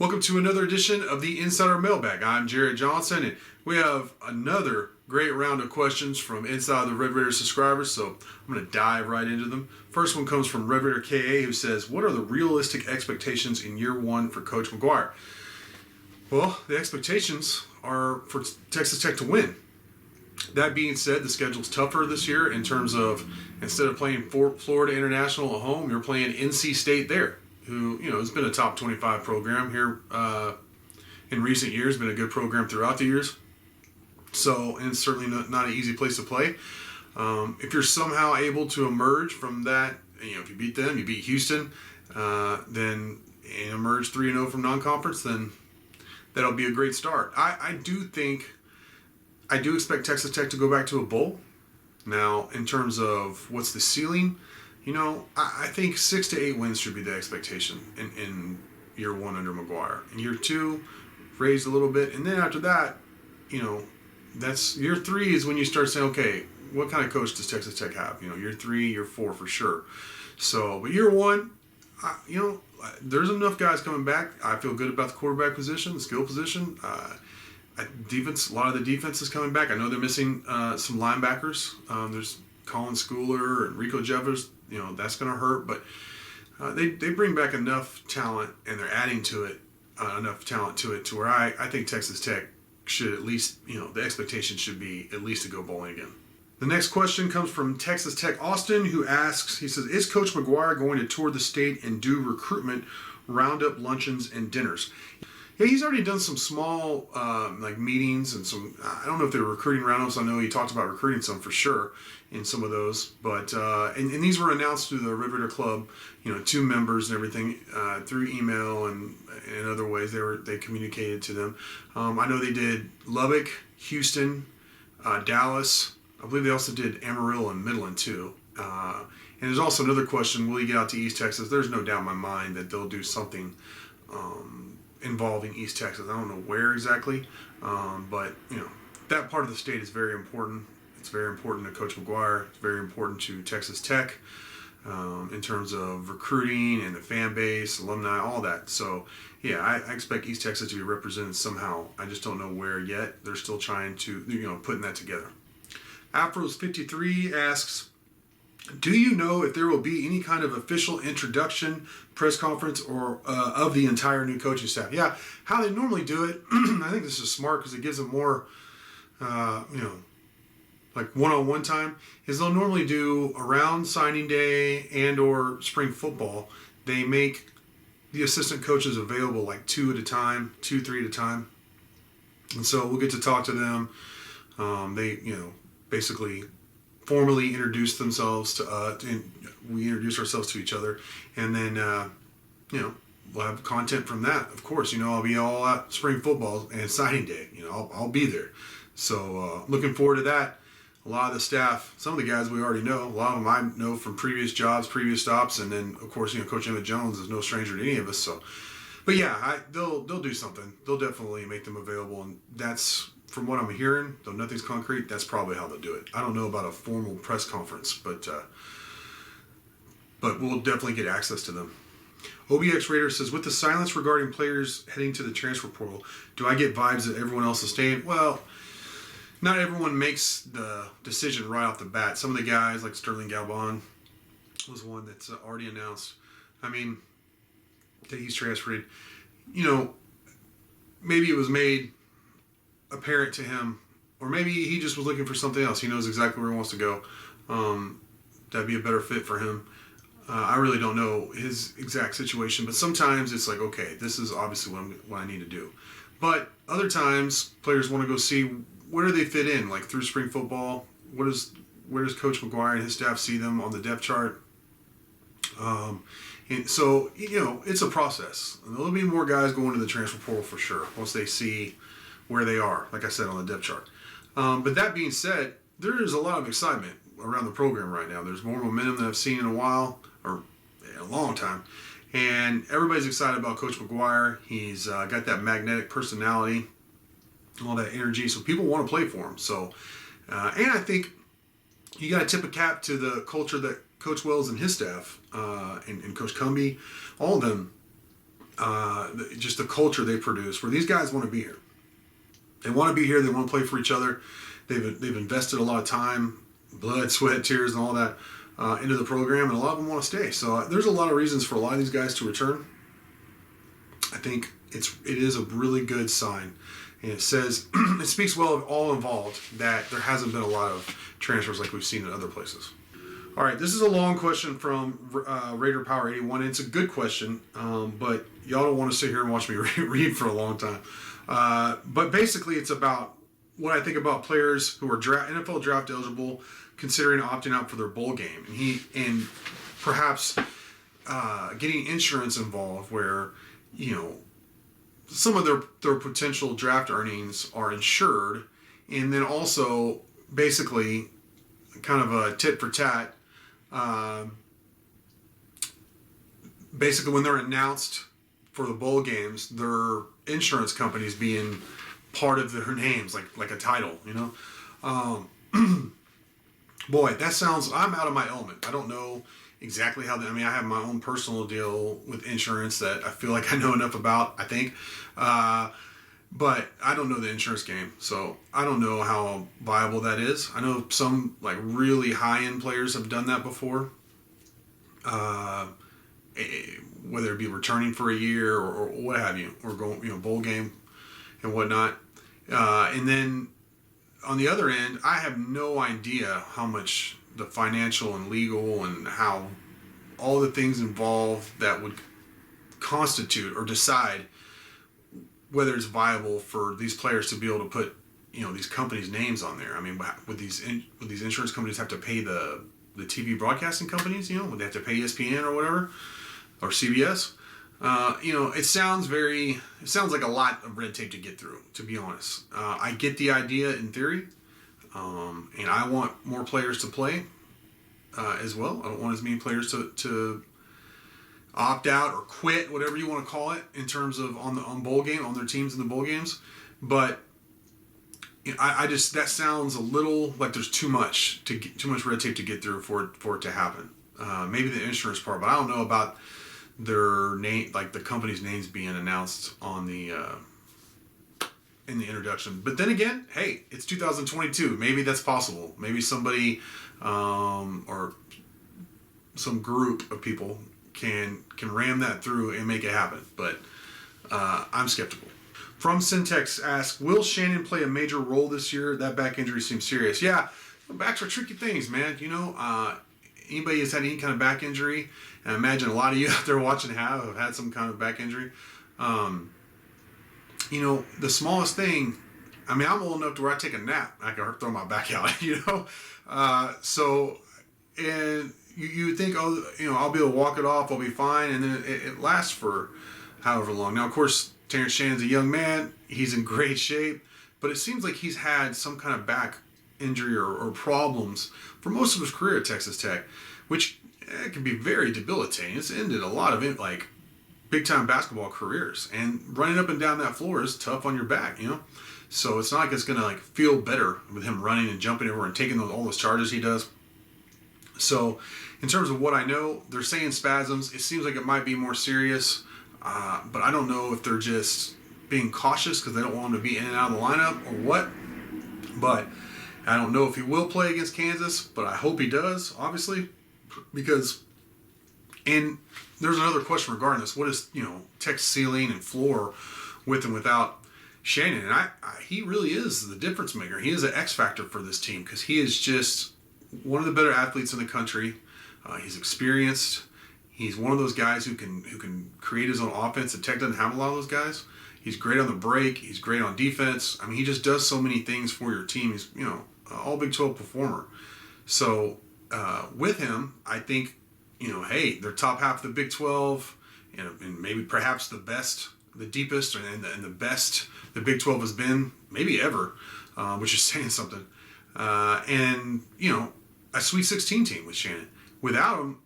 Welcome to another edition of the Insider Mailbag. I'm Jared Johnson, and we have another great round of questions from inside the Red Raider subscribers, so I'm going to dive right into them. First one comes from Red Raider KA, who says, what are the realistic expectations in year one for Coach McGuire? Well, the expectations are for Texas Tech to win. That being said, the schedule's tougher this year in terms of instead of playing Florida International at home, you're playing NC State there, who, has been a top 25 program here in recent years, been a good program throughout the years. So, and it's certainly not an easy place to play. If you're somehow able to emerge from that, if you beat them, you beat Houston, then and emerge 3-0 from non-conference, then that'll be a great start. I do expect Texas Tech to go back to a bowl. Now, in terms of what's the ceiling, I think 6 to 8 wins should be the expectation in year one under McGuire. In year two, raised a little bit, and then after that, that's year three is when you start saying, okay, what kind of coach does Texas Tech have? Year three, year four for sure. So, but year one, there's enough guys coming back. I feel good about the quarterback position, the skill position. Defense, a lot of the defense is coming back. I know they're missing some linebackers. There's Colin Schooler and Rico Jeffers. That's going to hurt, but they bring back enough talent, and they're adding to it enough talent to it to where I think Texas Tech should at least, the expectation should be at least to go bowling again. The next question comes from Texas Tech Austin, who asks, he says, is Coach McGuire going to tour the state and do recruitment roundup luncheons and dinners? Yeah, he's already done some small meetings and some, I don't know if they're recruiting roundups. I know he talked about recruiting some for sure in some of those, but and these were announced through the Red Raider Club, to members and everything through email and in other ways they communicated to them. I know they did Lubbock, Houston, Dallas. I believe they also did Amarillo and Midland too. And there's also another question: will he get out to East Texas? There's no doubt in my mind that they'll do something involving East Texas. I don't know where exactly, but that part of the state is very important. It's very important to Coach McGuire. It's very important to Texas Tech in terms of recruiting and the fan base, alumni, all that. So, yeah, I expect East Texas to be represented somehow. I just don't know where yet. They're still trying to, putting that together. Afros53 asks, do you know if there will be any kind of official introduction, press conference, or of the entire new coaching staff? Yeah, how they normally do it, I think this is smart because it gives them more, like one-on-one time, is they'll normally do around signing day and or spring football. They make the assistant coaches available like 2 at a time, 2-3 at a time. And so we'll get to talk to them. They, basically formally introduce themselves to us, and we introduce ourselves to each other. And then, we'll have content from that. Of course, I'll be all at spring football and signing day. I'll be there. So looking forward to that. A lot of the staff, some of the guys we already know, a lot of them I know from previous jobs, previous stops, and then of course, Coach Emmett Jones is no stranger to any of us. So, but yeah, they'll do something. They'll definitely make them available, and that's from what I'm hearing. Though nothing's concrete, that's probably how they'll do it. I don't know about a formal press conference, but we'll definitely get access to them. OBX Raider says, with the silence regarding players heading to the transfer portal, do I get vibes that everyone else is staying? Well, not everyone makes the decision right off the bat. Some of the guys, like Sterling Galban, was one that's already announced. That he's transferred. Maybe it was made apparent to him, or maybe he just was looking for something else. He knows exactly where he wants to go. That'd be a better fit for him. I really don't know his exact situation, but sometimes it's like, okay, this is obviously what I need to do. But other times, players want to go see where do they fit in, like through spring football. Where does Coach McGuire and his staff see them on the depth chart? And so, it's a process. And there'll be more guys going to the transfer portal for sure once they see where they are, like I said, on the depth chart. But that being said, there is a lot of excitement around the program right now. There's more momentum than I've seen in a while, or in a long time. And everybody's excited about Coach McGuire. He's got that magnetic personality, all that energy, so people want to play for him. So, and I think you got to tip a cap to the culture that Coach Wells and his staff, and Coach Cumby, all of them, just the culture they produce, where these guys want to be here. They want to be here. They want to play for each other. They've invested a lot of time, blood, sweat, tears, and all that into the program, and a lot of them want to stay. So there's a lot of reasons for a lot of these guys to return. I think it is a really good sign, and it says it speaks well of all involved that there hasn't been a lot of transfers like we've seen in other places. All right, this is a long question from Raider Power 81. It's a good question, but y'all don't want to sit here and watch me read for a long time. But basically, it's about what I think about players who are NFL draft eligible, considering opting out for their bowl game, and perhaps getting insurance involved, where some of their potential draft earnings are insured, and then also basically kind of a tit for tat. Basically, when they're announced for the bowl games, their insurance companies being part of their names, like a title, Boy, that sounds. I'm out of my element. I don't know exactly how. I have my own personal deal with insurance that I feel like I know enough about. I think, but I don't know the insurance game, so I don't know how viable that is. I know some really high end players have done that before. Whether it be returning for a year or what have you, or going bowl game and whatnot, and then on the other end, I have no idea how much the financial and legal and how all the things involved that would constitute or decide whether it's viable for these players to be able to put these companies' names on there. Would these insurance companies have to pay the TV broadcasting companies? Would they have to pay ESPN or whatever, or CBS? It sounds like a lot of red tape to get through, to be honest. I get the idea in theory, and I want more players to play as well. I don't want as many players to opt out or quit, whatever you want to call it, in terms of on bowl game, on their teams in the bowl games. But I just, that sounds a little like there's too much red tape to get through for it to happen. Maybe the insurance part, but I don't know about their name, like the company's names being announced on the in the introduction. But then again, hey, it's 2022. Maybe that's possible. Maybe somebody or some group of people can ram that through and make it happen. But I'm skeptical. From Syntax asks, will Shannon play a major role this year? That back injury seems serious. Yeah, backs are tricky things, man. Anybody who's had any kind of back injury, and I imagine a lot of you out there watching have had some kind of back injury. The smallest thing, I'm old enough to where I take a nap, I can throw my back out, and you think, I'll be able to walk it off, I'll be fine, and then it lasts for however long. Now, of course, Terrence Shannon's a young man, he's in great shape, but it seems like he's had some kind of back injury or problems for most of his career at Texas Tech, which can be very debilitating. It's ended a lot of big time basketball careers, and running up and down that floor is tough on your back, So it's not like it's gonna feel better with him running and jumping over and taking all those charges he does. So in terms of what I know, they're saying spasms. It seems like it might be more serious, but I don't know if they're just being cautious because they don't want him to be in and out of the lineup or what. But I don't know if he will play against Kansas, but I hope he does, obviously, because, and there's another question regarding this. What is, Tech's ceiling and floor with and without Shannon? And he really is the difference maker. He is an X factor for this team because he is just one of the better athletes in the country. He's experienced. He's one of those guys who can create his own offense, and Tech doesn't have a lot of those guys. He's great on the break. He's great on defense. He just does so many things for your team. He's, all Big 12 performer. So with him, I think, hey, they're top half of the Big 12, and maybe perhaps the best, the deepest, and the best the Big 12 has been maybe ever, which is saying something. And a Sweet 16 team with Shannon. Without him,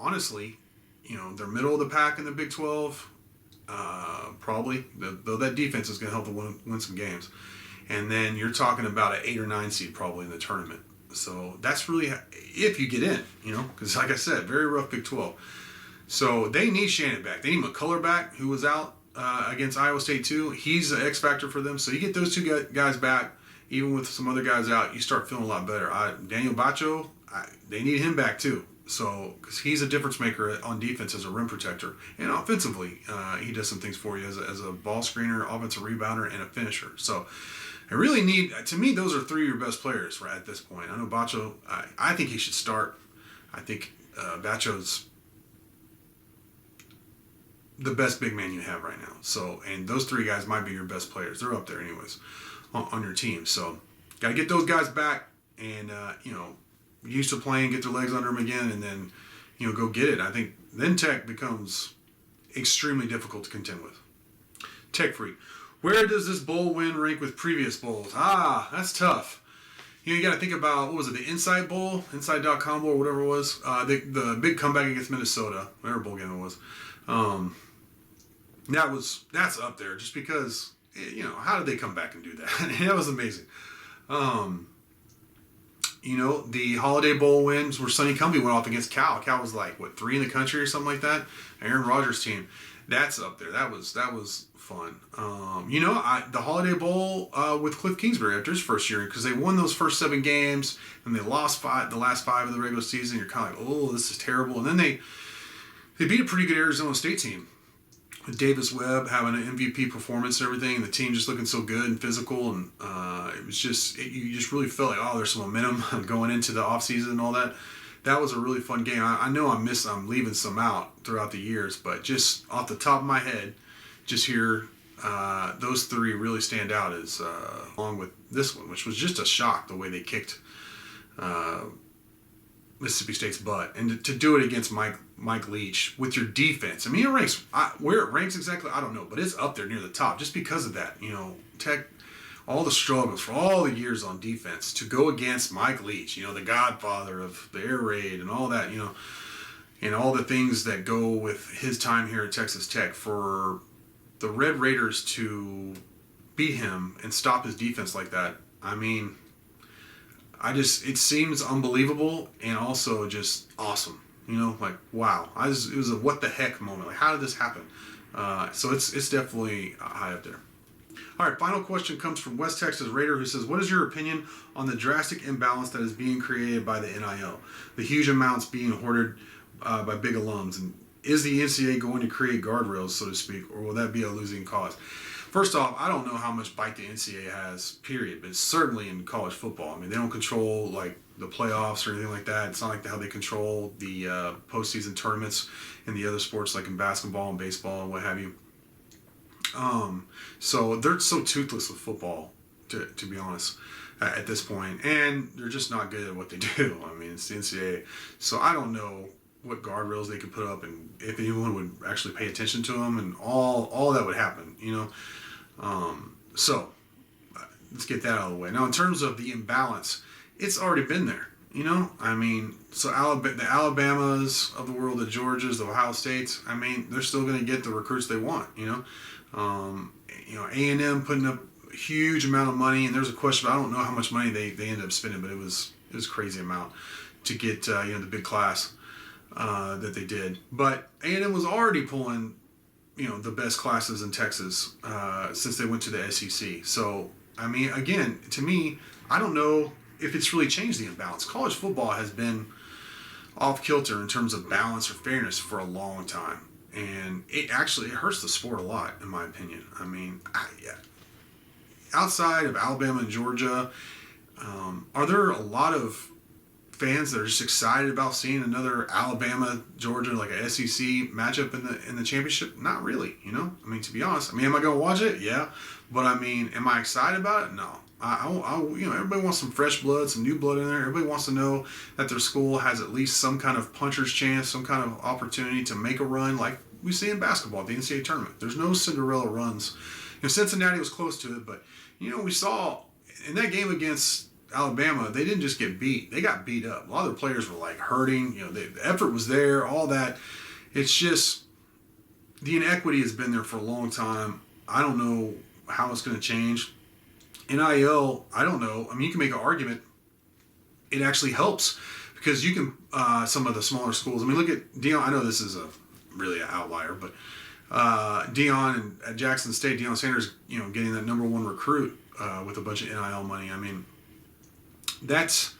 honestly, they're middle of the pack in the Big 12. Probably, though that defense is going to help them win some games. And then you're talking about an 8 or 9 seed probably in the tournament. So that's really, if you get in, because like I said, very rough Big 12. So they need Shannon back. They need McGuire back, who was out against Iowa State too. He's an X factor for them. So you get those two guys back, even with some other guys out, you start feeling a lot better. Daniel Bacho, they need him back too. So, because he's a difference maker on defense as a rim protector, and offensively, he does some things for you as a ball screener, offensive rebounder, and a finisher. So, I really need. To me, those are three of your best players right at this point. I know Bacho. I think he should start. I think Bacho's the best big man you have right now. So, and those three guys might be your best players. They're up there anyways on your team. So, got to get those guys back, and used to playing, get their legs under them again, and then, go get it. I think then Tech becomes extremely difficult to contend with. Tech Freak. Where does this bowl win rank with previous bowls? That's tough. You got to think about, what was it, the Inside Bowl? Inside.com Bowl, or whatever it was. The big comeback against Minnesota, whatever bowl game it was. That's up there just because, how did they come back and do that? That was amazing. The Holiday Bowl wins where Sonny Cumbie went off against Cal. Cal was like, 3 in the country or something like that? Aaron Rodgers' team. That's up there. That was fun. The Holiday Bowl with Cliff Kingsbury after his first year, because they won those first 7 games and they lost the last 5 of the regular season. You're kind of like, oh, this is terrible. And then they beat a pretty good Arizona State team, with Davis Webb having an MVP performance and everything, and the team just looking so good and physical, and it was just, you just really felt like, there's some momentum going into the offseason and all that. That was a really fun game. I know I'm leaving some out throughout the years, but just off the top of my head, just here, those 3 really stand out as along with this one, which was just a shock the way they kicked Mississippi State's butt, and to do it against Mike Leach with your defense. I mean, it ranks where it ranks exactly, I don't know, but it's up there near the top just because of that. Tech, all the struggles for all the years on defense to go against Mike Leach, the godfather of the air raid and all that, and all the things that go with his time here at Texas Tech, for the Red Raiders to beat him and stop his defense like that. I mean, it seems unbelievable and also just awesome. Wow. It was a what the heck moment. Like, how did this happen? So it's definitely high up there. All right, final question comes from West Texas Raider, who says, what is your opinion on the drastic imbalance that is being created by the NIL? The huge amounts being hoarded by big alums. And is the NCAA going to create guardrails, so to speak, or will that be a losing cause? First off, I don't know how much bite the NCAA has, period, but it's certainly in college football. I mean, they don't control, the playoffs or anything like that. It's not like how they control the postseason tournaments in the other sports, like in basketball and baseball and what have you. So they're so toothless with football, to be honest, at this point. And they're just not good at what they do. I mean, it's the NCAA. So I don't know what guardrails they could put up and if anyone would actually pay attention to them, and all that would happen, So let's get that out of the way. Now, in terms of the imbalance, it's already been there, I mean, so the Alabamas of the world, the Georgias, the Ohio States, I mean, they're still going to get the recruits they want, A&M putting up a huge amount of money, and there's a question, I don't know how much money they ended up spending, but it was a crazy amount to get, the big class that they did. But A&M was already pulling, the best classes in Texas since they went to the SEC. So, I mean, again, to me, I don't know if it's really changed the imbalance. College football has been off kilter in terms of balance or fairness for a long time. And it hurts the sport a lot, in my opinion. I mean, outside of Alabama and Georgia, are there a lot of fans that are just excited about seeing another Alabama, Georgia, like a SEC matchup in the championship? Not really, I mean, to be honest. I mean, am I going to watch it? Yeah. But I mean, am I excited about it? No. Everybody wants some fresh blood, some new blood in there. Everybody wants to know that their school has at least some kind of puncher's chance, some kind of opportunity to make a run, like we see in basketball at the NCAA tournament. There's no Cinderella runs. Cincinnati was close to it, but we saw in that game against Alabama, they didn't just get beat; they got beat up. A lot of their players were hurting. The effort was there, all that. It's just the inequity has been there for a long time. I don't know how it's going to change. NIL, I don't know. I mean, you can make an argument. It actually helps because you can some of the smaller schools. I mean, look at Dion. I know this is really an outlier, but Deion and at Jackson State, Deion Sanders, getting that number one recruit with a bunch of NIL money. I mean, that's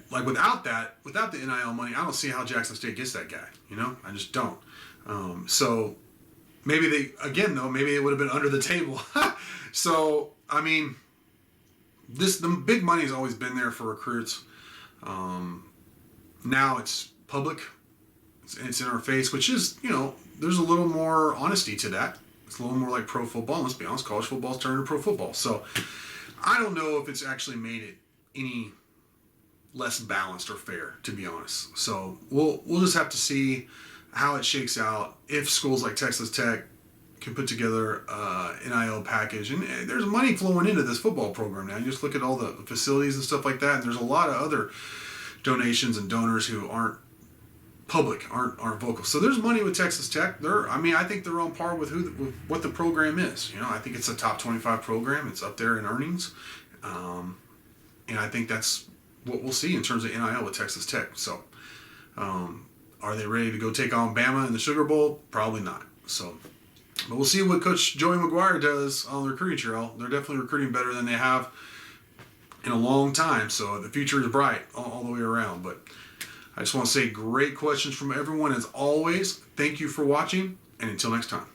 like without the NIL money, I don't see how Jackson State gets that guy. I just don't. So maybe maybe it would have been under the table. So I mean, the big money has always been there for recruits. Now it's public. It's in our face, which is, there's a little more honesty to that. It's a little more like pro football. Let's be honest, college football's turned to pro football. So I don't know if it's actually made it any less balanced or fair, to be honest. So we'll just have to see how it shakes out. If schools like Texas Tech can put together NIL package, and there's money flowing into this football program now. You just look at all the facilities and stuff like that, and there's a lot of other donations and donors who aren't public, aren't vocal. So there's money with Texas Tech. I think they're on par with what the program is. I think it's a top 25 program. It's up there in earnings, and I think that's what we'll see in terms of NIL with Texas Tech. So, are they ready to go take on Bama in the Sugar Bowl? Probably not. So, but we'll see what Coach Joey McGuire does on the recruiting trail. They're definitely recruiting better than they have in a long time. So the future is bright all the way around. But I just want to say great questions from everyone as always. Thank you for watching, and until next time.